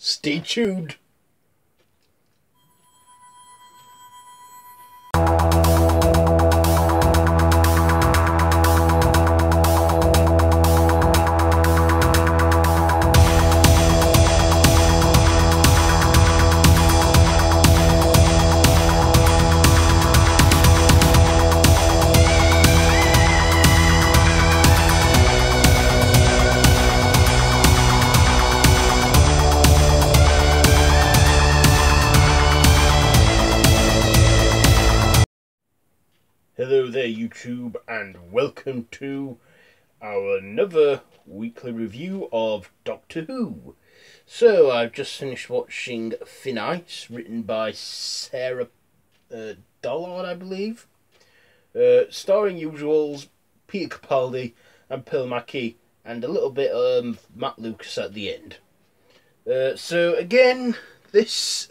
Stay tuned. Hello there YouTube, and welcome to our another weekly review of Doctor Who. So I've just finished watching Thin Ice, written by Sarah Dollard, I believe, starring usuals Peter Capaldi and Pearl Mackie, and a little bit of Matt Lucas at the end. So again, this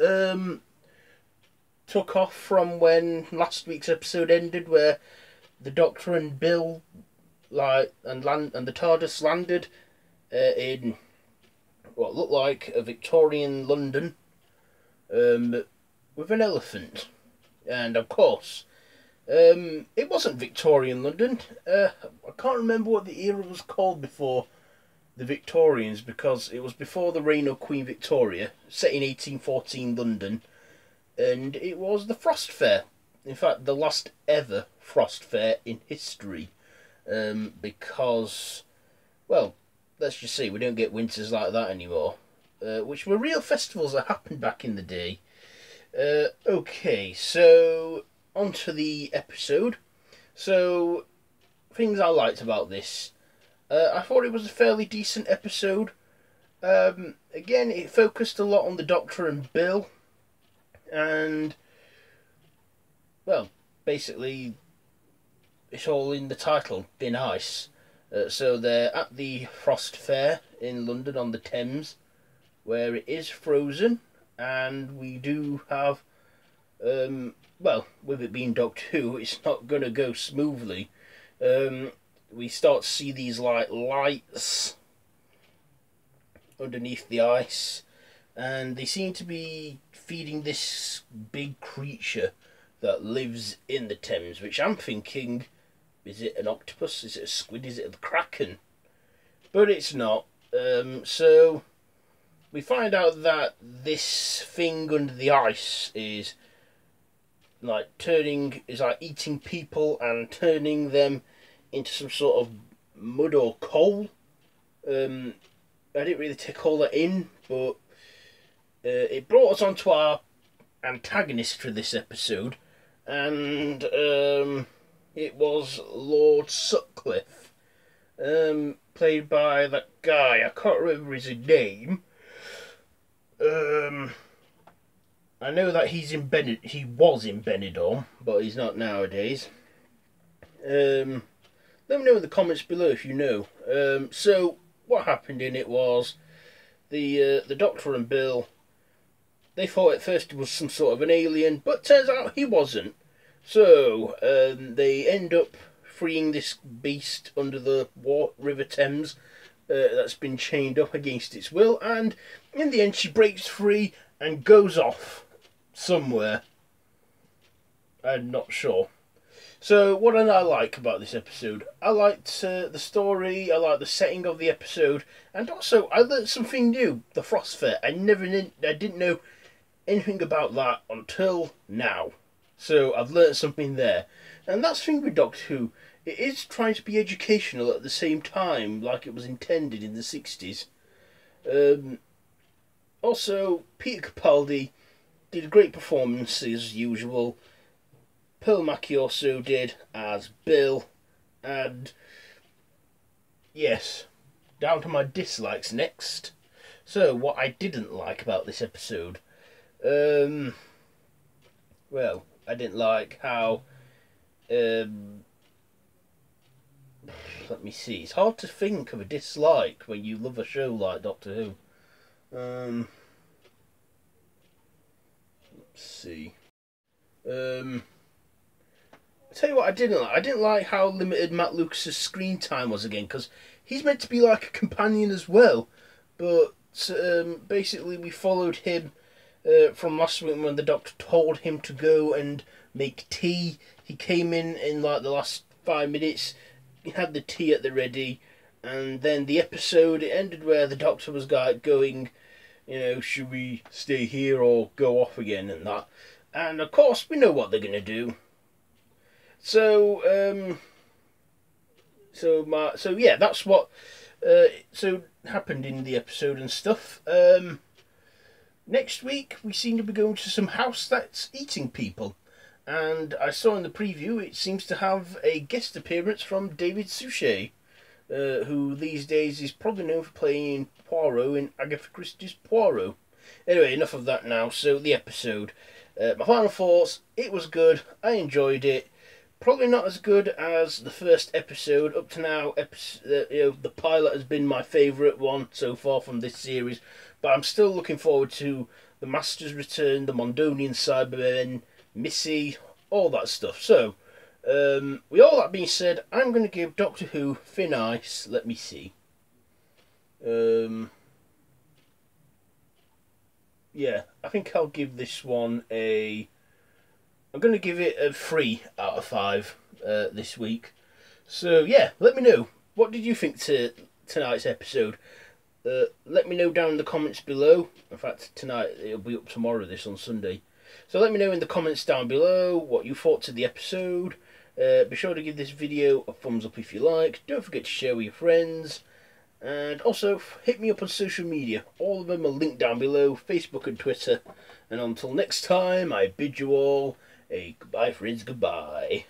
took off from when last week's episode ended, where the Doctor and Bill and the TARDIS landed in what looked like a Victorian London with an elephant. And of course, it wasn't Victorian London. I can't remember what the era was called before the Victorians, because it was before the reign of Queen Victoria, set in 1814 London. And it was the Frost Fair. In fact, the last ever Frost Fair in history. Because, well, let's just say we don't get winters like that anymore. Which were real festivals that happened back in the day. Okay, so on to the episode. So, things I liked about this. I thought it was a fairly decent episode. Again, it focused a lot on the Doctor and Bill. And, well, basically, it's all in the title, Thin Ice. So they're at the Frost Fair in London on the Thames, where it is frozen, and we do have, well, with it being Doctor Who, it's not going to go smoothly. We start to see these, like, lights underneath the ice, and they seem to be feeding this big creature that lives in the Thames, which I'm thinking, is it an octopus? Is it a squid? Is it a kraken? But it's not. So we find out that this thing under the ice is like eating people and turning them into some sort of mud or coal. I didn't really take all that in, but it brought us on to our antagonist for this episode, and it was Lord Sutcliffe, played by that guy. I can't remember his name. I know that he was in Benidorm, but he's not nowadays. Let me know in the comments below if you know. So what happened in it was the Doctor and Bill. They thought at first it was some sort of an alien, but turns out he wasn't. So, they end up freeing this beast under the River Thames that's been chained up against its will, and in the end she breaks free and goes off somewhere. I'm not sure. So, what did I like about this episode? I liked the story, I liked the setting of the episode, and also I learnt something new, the Frost Fair. I didn't know anything about that until now. So I've learnt something there. And that's the thing with Doctor Who. It is trying to be educational at the same time, like it was intended in the 60s. Also, Peter Capaldi did a great performance as usual. Pearl Mackie also did as Bill. And yes, down to my dislikes next. So, what I didn't like about this episode. Well, I didn't like how, let me see, it's hard to think of a dislike when you love a show like Doctor Who. Let's see. I'll tell you what I didn't like. I didn't like how limited Matt Lucas's screen time was again, because he's meant to be like a companion as well, but basically we followed him from last week when the doctor told him to go and make tea. He came in like the last 5 minutes. He had the tea at the ready, and then the episode it ended where the doctor was going, you know, should we stay here or go off again and that. And of course we know what they're gonna do. So yeah, that's what so happened in the episode and stuff. Next week we seem to be going to some house that's eating people, and I saw in the preview it seems to have a guest appearance from David Suchet, who these days is probably known for playing Poirot in Agatha Christie's Poirot. Anyway, enough of that now. So the episode, my final thoughts: it was good. I enjoyed it. Probably not as good as the first episode. Up to now, the pilot has been my favourite one so far from this series. But I'm still looking forward to the Master's Return, the Mondonian Cybermen, Missy, all that stuff. So, with all that being said, I'm going to give Doctor Who Thin Ice, let me see. Yeah, I think I'll give this one I'm going to give it a 3 out of 5 this week. So, yeah, let me know. What did you think to tonight's episode? Let me know down in the comments below. In fact, tonight, it'll be up tomorrow, this on Sunday. So let me know in the comments down below what you thought to the episode. Be sure to give this video a thumbs up if you like. Don't forget to share with your friends. And also, hit me up on social media. All of them are linked down below, Facebook and Twitter. And until next time, I bid you all a goodbye, friends, goodbye.